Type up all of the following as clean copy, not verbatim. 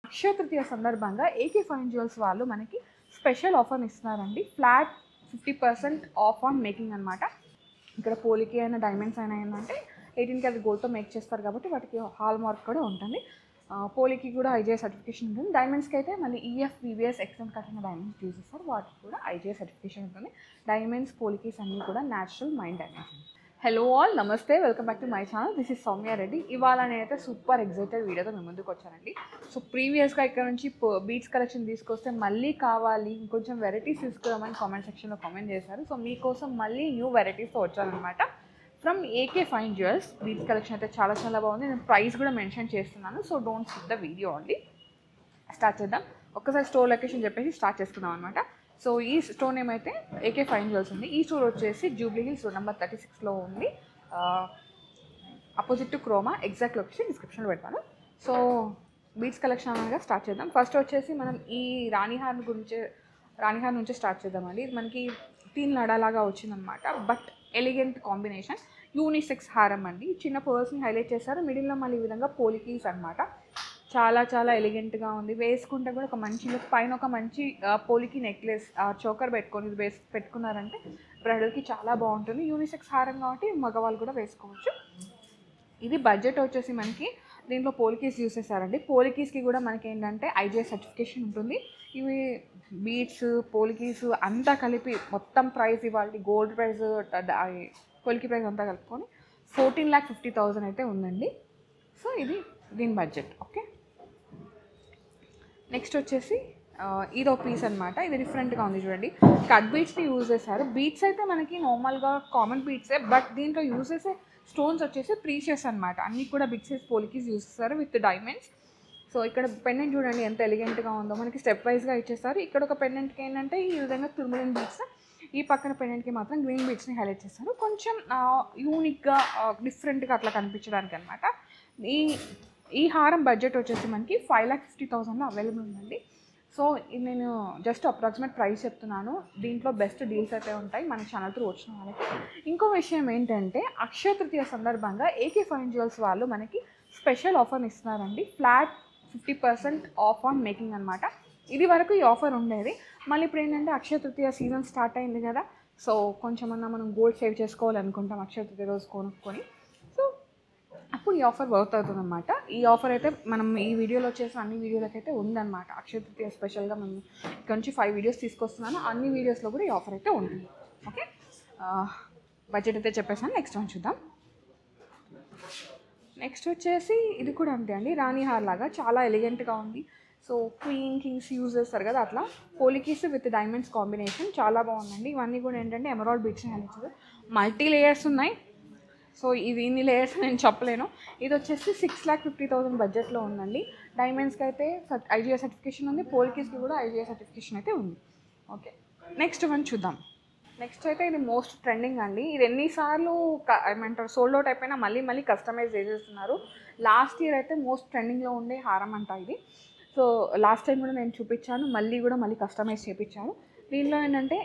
అక్షయ తృతీయ సందర్భంగా AK fine jewels వాళ్ళు మనకి స్పెషల్ ఆఫర్ ఇస్తున్నారండి. ఫ్లాట్ 50% ఆఫ్ ఆన్ మేకింగ్ అనమాట. ఇక్కడ పోలికి అయినా డైమండ్స్ అయినా ఏంటంటే 18 క్యారెట్ గోల్డ్తో మేక్ చేస్తారు కాబట్టి వాటికి హాల్ మార్క్ కూడా ఉంటుంది. పోలికి కూడా ఐజీఐ సర్టిఫికేషన్ ఉంటుంది. డైమండ్స్కి అయితే మళ్ళీ ఈఎఫ్ వివిఎస్ ఎక్స్ఎన్ కట్టిన డైమండ్స్ యూజ్ చేస్తారు, వాటికి కూడా ఐజీఐ సర్టిఫికేషన్ ఉంటుంది. డైమండ్స్ పోలికీస్ అన్నీ కూడా natural mined diamonds. Hello all, నమస్తే, welcome back to my channel. This is Soumya Reddy. ఇవాళ నేనైతే సూపర్ ఎగ్జైటెడ్ వీడియోతో మేము ముందుకు వచ్చానండి. సో ప్రీవియస్గా ఇక్కడ నుంచి బీట్స్ కలెక్షన్ తీసుకొస్తే మళ్ళీ కావాలి ఇంకొంచెం వెరైటీస్ తీసుకురామని కామెంట్ సెక్షన్లో కామెంట్ చేశారు. సో మీకోసం మళ్ళీ న్యూ వెరైటీస్తో వచ్చానమాట. From AK fine jewels beads collection అయితే చాలా చాలా బాగుంది. నేను ప్రైస్ కూడా మెన్షన్ చేస్తున్నాను. So don't skip the video only. Start చేద్దాం. ఒక్కసారి స్టోర్ లొకేషన్ చెప్పేసి స్టార్ట్ చేసుకుందాం అనమాట. సో ఈ స్టోర్ నేమ్ అయితే ఏకే ఫైన్ జ్యువెల్స్ ఉంది. ఈ స్టోర్ వచ్చేసి జూబ్లీ హిల్స్ రోడ్ నెంబర్ 36లో ఉంది. Opposite to Croma. Exact location డిస్క్రిప్షన్లో పెడతాను. సో బీట్స్ కలెక్షన్ అనగా స్టార్ట్ చేద్దాం. ఫస్ట్ వచ్చేసి మనం ఈ రాణిహార్ నుంచే స్టార్ట్ చేద్దామండి. ఇది మనకి తీన్ లడాలాగా వచ్చిందనమాట. బట్ ఎలిగెంట్ కాంబినేషన్, యూనిసెక్స్ హారం అండి. చిన్న పర్స్ని హైలైట్ చేశారు. మిడిల్లో మళ్ళీ ఈ విధంగా పోలికీస్ అనమాట. చాలా చాలా ఎలిగెంట్గా ఉంది. వేసుకుంటే కూడా ఒక మంచి లుక్. పైన ఒక మంచి పోలికి నెక్లెస్, చోకర్ పెట్టుకొని ఇది పెట్టుకున్నారంటే బ్రైడల్కి చాలా బాగుంటుంది. యూనిసెక్స్ హారం కాబట్టి మగవాళ్ళు కూడా వేసుకోవచ్చు. ఇది బడ్జెట్ వచ్చేసి మనకి దీంట్లో పోలికీస్ యూస్ చేశారండి. పోలికీస్కి కూడా మనకి ఏంటంటే ఐజీఐ సర్టిఫికేషన్ ఉంటుంది. ఇవి బీట్స్ పోలికీస్ అంతా కలిపి మొత్తం ప్రైస్ ఇవాళ గోల్డ్ ప్రైస్ పోలికి ప్రైస్ అంతా కలుపుకొని 14,50,000 అయితే ఉందండి. సో ఇది దీని బడ్జెట్. ఓకే, నెక్స్ట్ వచ్చేసి ఇదో పీస్ అనమాట. ఇది డిఫరెంట్గా ఉంది చూడండి. కట్ బీట్స్ని యూజ్ చేశారు. బీట్స్ అయితే మనకి నార్మల్గా కామన్ బీట్సే, బట్ దీంట్లో యూజ్ చేసే స్టోన్స్ వచ్చేసి ప్రీషియస్ అనమాట. అన్నీ కూడా బిగ్ సైజ్ పోలికీస్ యూజ్ చేస్తారు విత్ డైమండ్స్. సో ఇక్కడ పెండెంట్ చూడండి ఎంత ఎలిగెంట్గా ఉందో. మనకి స్టెప్ వైజ్గా ఇచ్చేస్తారు. ఇక్కడ ఒక పెండెంట్కి ఏంటంటే ఈ విధంగా తుర్మలిన్ బీట్స్, ఈ పక్కన పెండెంట్కి మాత్రం గ్రీన్ బీట్స్ని హైలైట్ చేస్తారు. కొంచెం యూనిక్గా డిఫరెంట్గా అట్లా కనిపించడానికి అనమాట. ఈ హారం బడ్జెట్ వచ్చేసి మనకి 5,50,000లో అవైలబుల్ ఉందండి. సో నేను జస్ట్ అప్రాక్సిమేట్ ప్రైస్ చెప్తున్నాను. దీంట్లో బెస్ట్ డీల్స్ అయితే ఉంటాయి మన ఛానల్ త్రూ వచ్చిన వాళ్ళకి. ఇంకో విషయం ఏంటంటే అక్షయ తృతీయ సందర్భంగా ఏకే ఫైన్ జ్యువెల్స్ వాళ్ళు మనకి స్పెషల్ ఆఫర్ని ఇస్తున్నారండి. ఫ్లాట్ 50% ఆఫ్ ఆన్ మేకింగ్ అనమాట. ఇది వరకు ఈ ఆఫర్ ఉండేది. మళ్ళీ ఇప్పుడు ఏంటంటే అక్షయ తృతీయ సీజన్ స్టార్ట్ అయింది కదా. సో కొంచెమన్నా మనం గోల్డ్ సేవ్ చేసుకోవాలనుకుంటాం అక్షయ తృతీయ రోజు కొనుక్కొని. సో అప్పుడు ఈ ఆఫర్ వర్క్ అవుతుంది అనమాట. ఈ ఆఫర్ అయితే మనం ఈ వీడియోలో వచ్చేసిన అన్ని వీడియోలకి అయితే ఉందన్నమాట. అక్షయ తృతీయ స్పెషల్గా మనం ఇక్కడ నుంచి 5 వీడియోస్ తీసుకొస్తున్నాను. అన్ని వీడియోస్లో కూడా ఈ ఆఫర్ అయితే ఉంటుంది. ఓకే, బడ్జెట్ అయితే చెప్పేసాను. నెక్స్ట్ వన్ చూద్దాం. నెక్స్ట్ వచ్చేసి ఇది కూడా అంతే అండి. రాణిహార్ లాగా చాలా ఎలిగెంట్గా ఉంది. సో క్వీన్ కింగ్స్ యూజ్ చేస్తారు కదా, అట్లా పోలికీస్ విత్ డైమండ్స్ కాంబినేషన్ చాలా బాగుందండి. ఇవన్నీ కూడా ఏంటంటే emerald beats highlights, multi layers ఉన్నాయి. సో ఇది ఇన్ని లేయర్స్ నేను చెప్పలేను. ఇది వచ్చేసి 6,50,000 బడ్జెట్లో ఉందండి. డైమండ్స్కి అయితే ఐజీఐ సర్టిఫికేషన్ ఉంది. పోలికీస్కి కూడా ఐజీఐ సర్టిఫికేషన్ అయితే ఉంది. ఓకే, నెక్స్ట్ వన్ చూద్దాం. నెక్స్ట్ అయితే ఇది మోస్ట్ ట్రెండింగ్ అండి. ఇది ఎన్నిసార్లు ఏమంటారు సోల్డ్ అవుట్ అయిపోయినా మళ్ళీ మళ్ళీ కస్టమైజ్ చేసేస్తున్నారు. లాస్ట్ ఇయర్ అయితే మోస్ట్ ట్రెండింగ్లో ఉండే హారం అంట ఇది. సో లాస్ట్ టైం కూడా నేను చూపించాను, మళ్ళీ కస్టమైజ్ చేయించాను. దీనిలో ఏంటంటే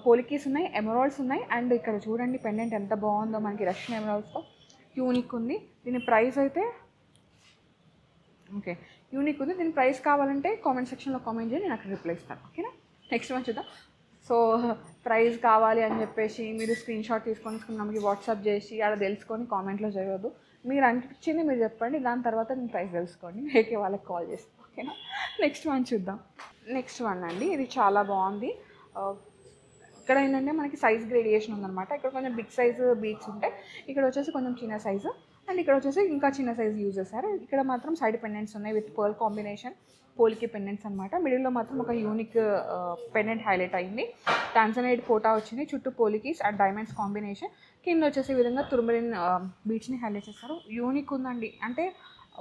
పోలికీస్ ఉన్నాయి, ఎమరాల్డ్స్ ఉన్నాయి. అండ్ ఇక్కడ చూడండి పెండెంట్ ఎంత బాగుందో, మనకి రష్యన్ ఎమరాల్డ్స్తో యూనిక్ ఉంది. దీని ప్రైస్ అయితే ఓకే యూనిక్ ఉంది. దీని ప్రైస్ కావాలంటే కామెంట్ సెక్షన్లో కామెంట్ చేయండి, నేను అక్కడ రిప్లై ఇస్తాను. ఓకేనా, నెక్స్ట్ వన్ చూద్దాం. సో ప్రైస్ కావాలి అని చెప్పేసి మీరు స్క్రీన్ షాట్ తీసుకొని మనకి వాట్సాప్ చేసి అలా తెలుసుకొని కామెంట్లో చేయవద్దు. మీరు అనిపించింది మీరు చెప్పండి, దాని తర్వాత నేను ప్రైస్ తెలుసుకోండి. ఏకే వాళ్ళకి కాల్ చేస్తాను. ఓకేనా, నెక్స్ట్ వన్ చూద్దాం. నెక్స్ట్ వన్ అండి, ఇది చాలా బాగుంది. ఇక్కడ ఏంటంటే మనకి సైజ్ గ్రేడియేషన్ ఉందన్నమాట. ఇక్కడ కొంచెం బిగ్ సైజు బీట్స్ ఉంటాయి, ఇక్కడ వచ్చేసి కొంచెం చిన్న సైజు, అండ్ ఇక్కడ వచ్చేసి ఇంకా చిన్న సైజు యూజ్ చేశారు. ఇక్కడ మాత్రం సైడ్ పెండెంట్స్ ఉన్నాయి విత్ పర్ల్ కాంబినేషన్, పోలికి పెండెంట్స్ అనమాట. మిడిల్లో మాత్రం ఒక యూనిక్ పెండెంట్ హైలైట్ అయింది. టాన్సనైడ్ కోటా వచ్చింది, చుట్టూ పోలికీస్ అండ్ డైమండ్స్ కాంబినేషన్. కింద వచ్చేసి ఈ విధంగా తుర్మలిన్ బీట్స్ని హైలైట్ చేస్తారు. యూనిక్ ఉందండి, అంటే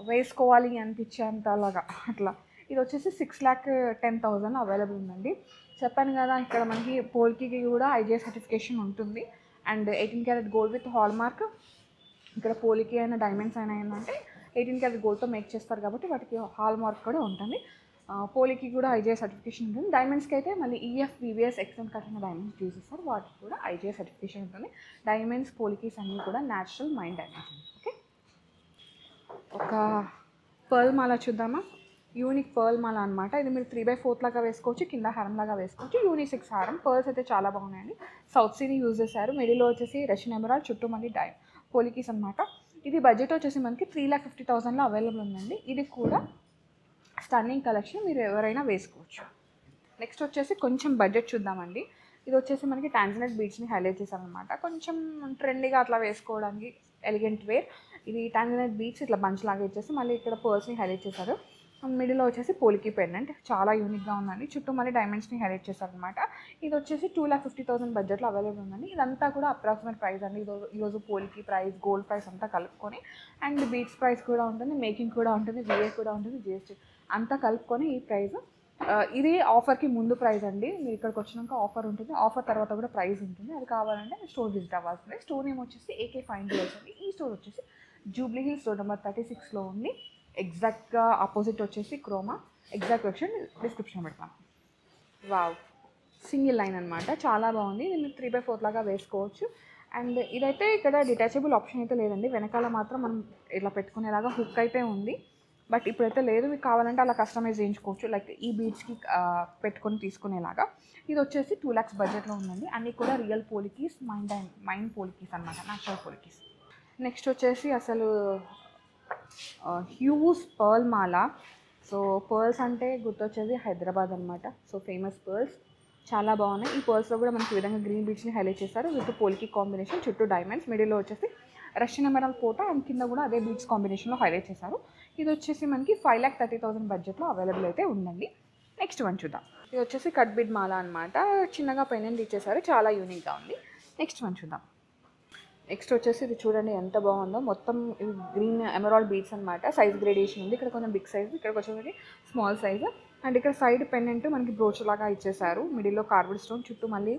వేసుకోవాలి అనిపించేంత అలాగా అట్లా. ఇది వచ్చేసి 6,10,000 అవైలబుల్ ఉందండి. చెప్పాను కదా, ఇక్కడ మనకి పోల్కి కూడా ఐజీఐ సర్టిఫికేషన్ ఉంటుంది. And 18 carat gold with hall mark. ఇక్కడ పోలికి అయినా డైమండ్స్ అయినా ఏంటంటే 18 క్యారెట్ గోల్డ్తో మేక్ చేస్తారు కాబట్టి వాటికి హాల్ మార్క్ కూడా ఉంటుంది. పోలికి కూడా ఐజీఐ సర్టిఫికేషన్ ఉంటుంది. డైమండ్స్కి అయితే మళ్ళీ ఈఎఫ్ వివిఎస్ ఎక్స్ఎన్ కట్టిన డైమండ్స్ యూజ్ చేస్తారు, వాటికి కూడా ఐజీఐ సర్టిఫికేషన్ ఉంటుంది. డైమండ్స్ పోలికీస్ అన్నీ కూడా న్యాచురల్ మైండ్ డైమండ్స్. ఓకే, ఒక పర్ల్ మాల చూద్దామా. యూనిక్ పర్ల్ మాల అనమాట. ఇది మీరు 3/4 లాగా వేసుకోవచ్చు, కింద హారం లాగా వేసుకోవచ్చు. యూనిసెక్స్ హారం. పర్ల్స్ అయితే చాలా బాగున్నాయండి. సౌత్ సీని యూజ్ చేశారు. మిడిల్లో వచ్చేసి రష్యన్ ఎమరాల్డ్, చుట్టూ మళ్ళీ పోలికీస్ అనమాట. ఇది బడ్జెట్ వచ్చేసి మనకి 3,50,000లో అవైలబుల్ ఉందండి. ఇది కూడా స్టన్నింగ్ కలెక్షన్, మీరు ఎవరైనా వేసుకోవచ్చు. నెక్స్ట్ వచ్చేసి కొంచెం బడ్జెట్ చూద్దామండి. ఇది వచ్చేసి మనకి టాంజనైట్ బీడ్స్ని హైలైట్ చేశారనమాట. కొంచెం ట్రెండీగా అట్లా వేసుకోవడానికి ఎలిగెంట్ వేర్. ఇది టాంజనైట్ బీడ్స్ ఇట్లా బంచ్ లాగా ఇచ్చేసి మళ్ళీ ఇక్కడ పర్ల్స్ని హైలైట్ చేశారు. మిడిల్లో వచ్చేసి పోలికీ పెండెంట్ చాలా యూనిక్గా ఉందండి. చుట్టూ మళ్ళీ డైమండ్స్ని హైలైట్ చేశారనమాట. ఇది వచ్చేసి 2,50,000 బడ్జెట్లో అవైలబుల్ ఉందండి. ఇదంతా కూడా అప్రాక్సిమేట్ ప్రైస్ అండి. ఈరోజు పోలికీ ప్రైస్, గోల్డ్ ప్రైస్ అంతా కలుపుకొని, అండ్ బీడ్స్ ప్రైస్ కూడా ఉంటుంది, మేకింగ్ కూడా ఉంటుంది, విఏ కూడా ఉంటుంది, జిఎస్టీ అంతా కలుపుకొని ఈ ప్రైస్. ఇది ఆఫర్కి ముందు ప్రైస్ అండి. మీరు ఇక్కడికి వచ్చినాక ఆఫర్ ఉంటుంది, ఆఫర్ తర్వాత కూడా ప్రైస్ ఉంటుంది. అది కావాలంటే స్టోర్ విజిట్ అవ్వాల్సిందే. స్టోర్ నేమ్ వచ్చేసి AK ఫైన్ జ్యువెల్స్ అండి. ఈ స్టోర్ వచ్చేసి జూబ్లీ హిల్స్ రోడ్ నెంబర్ 36లో ఉంది. ఎగ్జాక్ట్గా ఆపోజిట్ వచ్చేసి క్రోమా. ఎగ్జాక్ట్ వెబ్సైట్ డిస్క్రిప్షన్ పెడతాను. వావ్, సింగిల్ లైన్ అనమాట, చాలా బాగుంది. ఇది మీరు 3/4 లాగా వేసుకోవచ్చు. అండ్ ఇదైతే ఇక్కడ డిటాచబుల్ ఆప్షన్ అయితే లేదండి. వెనకాల మాత్రం మనం ఇలా పెట్టుకునేలాగా హుక్ అయితే ఉంది, బట్ ఇప్పుడైతే లేదు. మీకు కావాలంటే అలా కస్టమైజ్ చేయించుకోవచ్చు, లైక్ ఈ బీడ్స్కి పెట్టుకొని తీసుకునేలాగా. ఇది వచ్చేసి 2 lakhs బడ్జెట్లో ఉందండి. అన్నీ కూడా రియల్ పోలికీస్, మైండ్ పోలికీస్ అనమాట, న్యాచురల్ పోలికీస్. నెక్స్ట్ వచ్చేసి అసలు హ్యూస్ పర్ల్ మాల. సో పర్ల్స్ అంటే గుర్తొచ్చేది హైదరాబాద్ అనమాట. సో ఫేమస్ పర్ల్స్ చాలా బాగున్నాయి. ఈ పర్ల్స్లో కూడా మనకి ఈ విధంగా గ్రీన్ బీడ్స్ని హైలైట్ చేశారు విత్ పోలికీ కాంబినేషన్, చుట్టూ డైమండ్స్, మిడిల్లో వచ్చేసి రష్యన్ ఎమరాల్డ్ పోటా, అండ్ కింద కూడా అదే బీడ్స్ కాంబినేషన్లో హైలైట్ చేశారు. ఇది వచ్చేసి మనకి 5,30,000 బడ్జెట్లో అవైలబుల్ అయితే ఉందండి. నెక్స్ట్ వన్ చూద్దాం. ఇది వచ్చేసి కట్ బీడ్ మాల అనమాట. చిన్నగా పెండెంట్ ఇచ్చేసారు, చాలా యూనిక్గా ఉంది. నెక్స్ట్ వన్ చూద్దాం. నెక్స్ట్ వచ్చేసి ఇది చూడండి ఎంత బాగుందో. మొత్తం ఇవి గ్రీన్ ఎమరాల్డ్ బీడ్స్ అనమాట. సైజ్ గ్రేడేషన్ ఉంది. ఇక్కడ కొంచెం బిగ్ సైజ్, ఇక్కడికి వచ్చేసరికి స్మాల్ సైజ్. అండ్ ఇక్కడ సైడ్ పెండెంట్ మనకి బ్రోచ్ లాగా ఇచ్చేసారు. మిడిల్లో కార్బెడ్ స్టోన్, చుట్టూ మళ్ళీ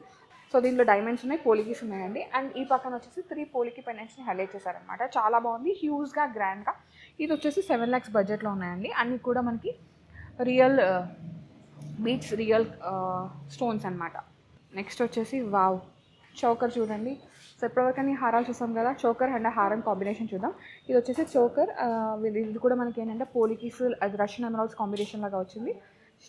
సో దీంట్లో డైమండ్స్ ఉన్నాయి, పోలికీస్ ఉన్నాయండి. అండ్ ఈ పక్కన వచ్చేసి 3 పోలికీ పెండెంట్స్ని హైలైట్ చేశారనమాట. చాలా బాగుంది, హ్యూజ్గా, గ్రాండ్గా. ఇది వచ్చేసి 7 lakhs బడ్జెట్లో ఉన్నాయండి. అన్నీ కూడా మనకి రియల్ బీడ్స్, రియల్ స్టోన్స్ అనమాట. నెక్స్ట్ వచ్చేసి వావ్, చోకర్ చూడండి. సో ఇప్పటివరకు హారాలు చూసాం కదా, చోకర్ అండ్ హారం కాంబినేషన్ చూద్దాం. ఇది వచ్చేసి చోకర్. ఇది కూడా మనకి ఏంటంటే పోలికీస్, అది రష్యన్ ఎమరాల్డ్స్ కాంబినేషన్ లాగా వచ్చింది.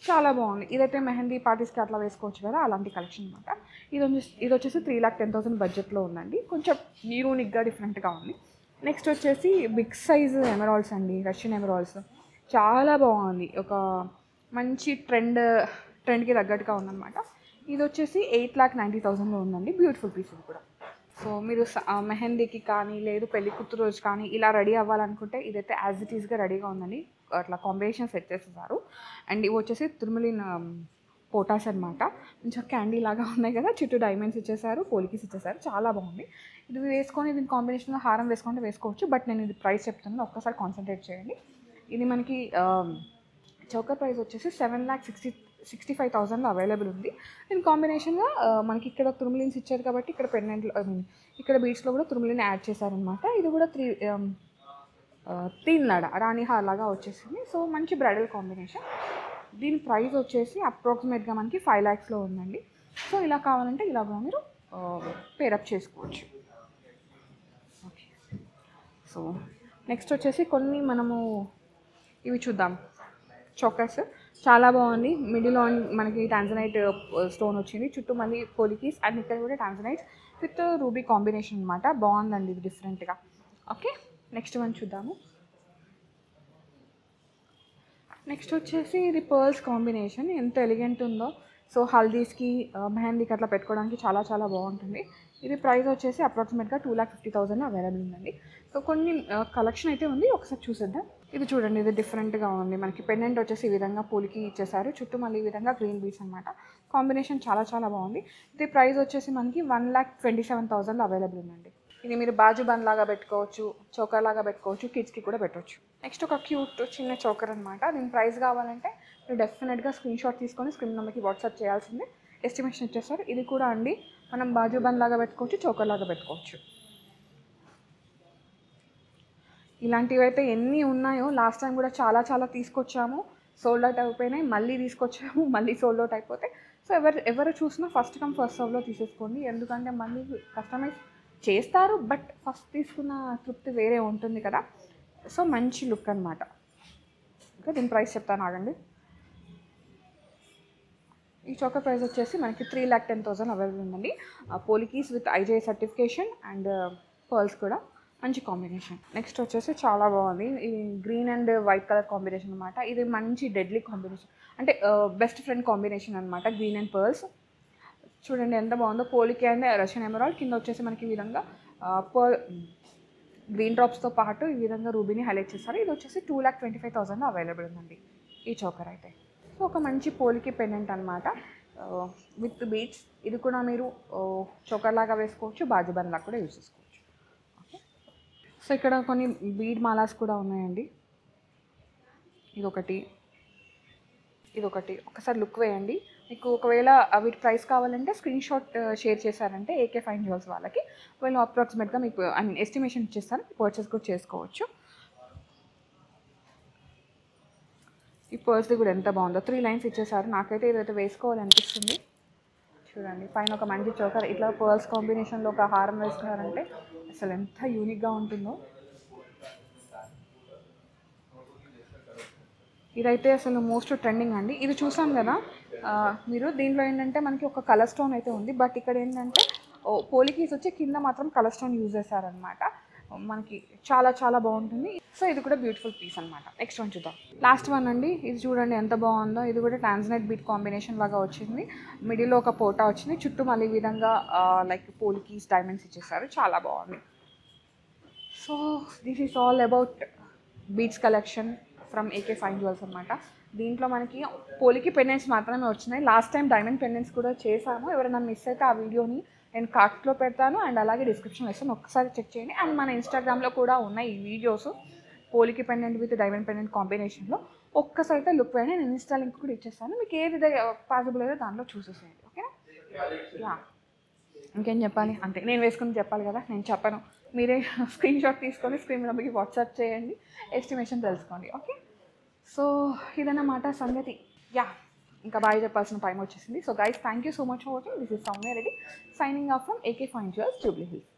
చాలా బాగుంది. ఇదైతే మెహందీ పార్టీస్కి అట్లా వేసుకోవచ్చు కదా, అలాంటి కలెక్షన్ అనమాట. ఇది వచ్చేసి 3,10,000 బడ్జెట్లో ఉందండి. కొంచెం యూనిక్గా, డిఫరెంట్గా ఉంది. నెక్స్ట్ వచ్చేసి బిగ్ సైజ్ ఎమరాల్డ్స్ అండి, రష్యన్ ఎమరాల్డ్స్. చాలా బాగుంది, ఒక మంచి ట్రెండ్కి తగ్గట్టుగా ఉందన్నమాట. ఇది వచ్చేసి 8,90,000లో ఉందండి. బ్యూటిఫుల్ పీస్ ఇది కూడా. సో మీరు మెహందీకి కానీ, లేదు పెళ్లి కూతురు రోజు కానీ ఇలా రెడీ అవ్వాలనుకుంటే ఇదైతే యాజ్ ఇట్ ఈస్గా రెడీగా ఉందండి. అట్లా కాంబినేషన్ సెట్ చేసేసారు. అండ్ ఇవి వచ్చేసి తుర్మలిన్ పోటాస్ అనమాట. కొంచెం క్యాండీ లాగా ఉన్నాయి కదా, చుట్టూ డైమండ్స్ ఇచ్చేసారు, పోలికీస్ ఇచ్చేసారు, చాలా బాగుంది. ఇది వేసుకొని దీని కాంబినేషన్లో హారం వేసుకుంటే వేసుకోవచ్చు, బట్ నేను ఇది ప్రైస్ చెప్తున్నాను, ఒక్కసారి కాన్సన్ట్రేట్ చేయండి. ఇది మనకి చౌకర్ ప్రైస్ వచ్చేసి 7,65,000లో అవైలబుల్ ఉంది. దీని కాంబినేషన్గా మనకి ఇక్కడ తుర్మలిన్స్ ఇచ్చారు కాబట్టి ఇక్కడ పెండెంట్లో, ఇక్కడ బీడ్స్లో కూడా తుర్మలిన్ యాడ్ చేశారనమాట. ఇది కూడా 3 లాడా రాణి హార్ లాగా వచ్చేసింది. సో మంచి బ్రైడల్ కాంబినేషన్. దీని ప్రైస్ వచ్చేసి అప్రాక్సిమేట్గా మనకి 5 lakhsలో ఉందండి. సో ఇలా కావాలంటే ఇలా కూడా మీరు పేరప్ చేసుకోవచ్చు. ఓకే, సో నెక్స్ట్ వచ్చేసి కొన్ని మనము ఇవి చూద్దాం. చోకర్స్ చాలా బాగుంది. మిడిల్ ఆన్ మనకి టాంజనైట్ స్టోన్ వచ్చింది, చుట్టూ మళ్ళీ పోలికీస్, అండ్ ఇక్కడ కూడా టాంజనైట్ విత్ రూబీ కాంబినేషన్ అనమాట. బాగుందండి ఇది డిఫరెంట్గా. ఓకే, నెక్స్ట్ వన్ చూద్దాము. నెక్స్ట్ వచ్చేసి ఇది పర్ల్స్ కాంబినేషన్ ఎంత ఎలిగెంట్ ఉందో. సో హల్దీస్కి, మెహందీకి అట్లా పెట్టుకోవడానికి చాలా చాలా బాగుంటుంది. ఇది ప్రైస్ వచ్చేసి అప్రాక్సిమేట్గా 2,50,000 అవైలబుల్ ఉందండి. సో కొన్ని కలెక్షన్ అయితే ఉంది, ఒకసారి చూసేద్దాం. ఇది చూడండి, ఇది డిఫరెంట్గా ఉంది. మనకి పెండెంట్ వచ్చేసి ఈ విధంగా పూలికి ఇచ్చేసారు, చుట్టూ మళ్ళీ ఈ విధంగా గ్రీన్ బీడ్స్ అనమాట. కాంబినేషన్ చాలా చాలా బాగుంది. ఇది ప్రైస్ వచ్చేసి మనకి 1,27,000 అవైలబుల్ ఉందండి. ఇది మీరు బాజు బంద్ లాగా పెట్టుకోవచ్చు, చోకర్ లాగా పెట్టుకోవచ్చు, కిడ్స్కి కూడా పెట్టవచ్చు. నెక్స్ట్ ఒక క్యూట్ చిన్న చోకర్ అనమాట. దీని ప్రైస్ కావాలంటే మీరు డెఫినెట్గా స్క్రీన్ షాట్ తీసుకొని స్క్రీన్ నెంబర్కి వాట్సాప్ చేయాల్సిందే. ఎస్టిమేషన్ ఇచ్చేస్తారు. ఇది కూడా అండి మనం బాజు బంద్ లాగా పెట్టుకోవచ్చు, చోకర్ లాగా పెట్టుకోవచ్చు. ఇలాంటివి అయితే ఎన్ని ఉన్నాయో, లాస్ట్ టైం కూడా చాలా చాలా తీసుకొచ్చాము, సోల్డ్ అవుట్ అయిపోయినాయి, మళ్ళీ తీసుకొచ్చాము, మళ్ళీ సోల్డ్ అవుట్ అయిపోతాయి. సో ఎవరు చూసినా ఫస్ట్ కమ్ ఫస్ట్ సర్వ్లో తీసేసుకోండి, ఎందుకంటే మళ్ళీ కస్టమైజ్ చేస్తారు, బట్ ఫస్ట్ తీసుకున్న తృప్తి వేరే ఉంటుంది కదా. సో మంచి లుక్ అనమాట. ఓకే, దీని ప్రైస్ చెప్తాను ఆగండి. ఈ చోకర్ ప్రైస్ వచ్చేసి మనకి 3,10,000 అవైలబుల్ ఉందండి. Polkis with IGI certification and pearls కూడా మంచి కాంబినేషన్. నెక్స్ట్ వచ్చేసి చాలా బాగుంది, ఈ green and white colour combination అనమాట. ఇది మంచి డెడ్లీ కాంబినేషన్, అంటే బెస్ట్ ఫ్రెండ్ కాంబినేషన్ అనమాట. గ్రీన్ అండ్ పర్ల్స్ చూడండి ఎంత బాగుందో. పోలికి అండ్ రష్యన్ ఎమరాల్డ్ కింద వచ్చేసి మనకి ఈ విధంగా పర్ల్ గ్రీన్ డ్రాప్స్తో పాటు ఈ విధంగా రూబీని హైలైట్ చేస్తారు. ఇది వచ్చేసి 2,25,000 అవైలబుల్ ఉందండి ఈ చోకర్ అయితే. సో ఒక మంచి పోలికి పెండెంట్ అనమాట విత్ బీడ్స్. ఇది కూడా మీరు చోకర్ లాగా వేసుకోవచ్చు, బాజుబంద్ లాగా కూడా యూజ్ చేసుకోవచ్చు. ఓకే, సో ఇక్కడ కొన్ని బీడ్ మాలాస్ కూడా ఉన్నాయండి. ఇదొకటి, ఒకసారి లుక్ వేయండి. మీకు ఒకవేళ వీటి ప్రైస్ కావాలంటే స్క్రీన్ షాట్ షేర్ చేశారంటే ఏకే ఫైన్ జ్యువెల్స్ వాళ్ళకి వాళ్ళు అప్రాక్సిమేట్గా మీకు ఎస్టిమేషన్ ఇచ్చేస్తారు, పర్చేస్ కూడా చేసుకోవచ్చు. ఈ పర్స్ది కూడా ఎంత బాగుందో, 3 లైన్స్ ఇచ్చేసారు. నాకైతే ఇదైతే వేసుకోవాలనిపిస్తుంది. చూడండి పైన ఒక మంచి చోకర్, ఇట్లా పర్ల్స్ కాంబినేషన్లో ఒక హారం వేసుకున్నారంటే అసలు ఎంత యూనిక్గా ఉంటుందో. ఇదైతే అసలు మోస్ట్ ట్రెండింగ్ అండి. ఇది చూసాం కదా మీరు, దీంట్లో ఏంటంటే మనకి ఒక కలర్ స్టోన్ అయితే ఉంది, బట్ ఇక్కడ ఏంటంటే పోలికీస్ వచ్చి కింద మాత్రం కలర్ స్టోన్ యూజ్ చేశారనమాట. మనకి చాలా చాలా బాగుంటుంది. సో ఇది కూడా బ్యూటిఫుల్ పీస్ అనమాట. నెక్స్ట్ వన్ చూద్దాం, లాస్ట్ వన్ అండి. ఇది చూడండి ఎంత బాగుందో. ఇది కూడా ట్రాన్స్నైట్ బీట్ కాంబినేషన్ లాగా వచ్చింది. మిడిల్లో ఒక పోటా వచ్చింది, చుట్టూ మళ్ళీ ఈ విధంగా లైక్ పోలికీస్ డైమండ్స్ ఇచ్చేసారు. చాలా బాగుంది. So this is all about beats collection from AK fine jewels అనమాట. దీంట్లో మనకి పోలికి పెండెంట్స్ మాత్రమే వచ్చినాయి. లాస్ట్ టైం డైమండ్ పెండెంట్స్ కూడా చేసాము. ఎవరైనా మిస్ అయితే ఆ వీడియోని నేను కార్ట్లో పెడతాను అండ్ అలాగే డిస్క్రిప్షన్లో ఇస్తాను, ఒక్కసారి చెక్ చేయండి. అండ్ మన ఇన్స్టాగ్రామ్లో కూడా ఉన్నాయి ఈ videos, polki pendant with diamond pendant కాంబినేషన్లో. ఒక్కసారి అయితే లుక్ వేయండి, నేను ఇన్స్టా లింక్ కూడా ఇచ్చేస్తాను. మీకు ఏది పాసిబుల్ అయితే దాంట్లో చూసేసేయండి. ఓకేనా? యా, ఇంకేం చెప్పాలి, అంతే. నేను వేసుకుని చెప్పాలి కదా, నేను చెప్పను. మీరే స్క్రీన్ షాట్ తీసుకొని స్క్రీన్ నెంబర్కి వాట్సాప్ చేయండి, ఎస్టిమేషన్ తెలుసుకోండి. ఓకే, సో ఇదన్నమాట సంగతి. యా, ఇంకా బాగా చెప్పాల్సిన టైం వచ్చేసింది. So guys, thank you so much for watching. This is Soumya Reddy signing off from AK fine jewels, Jubilee hills.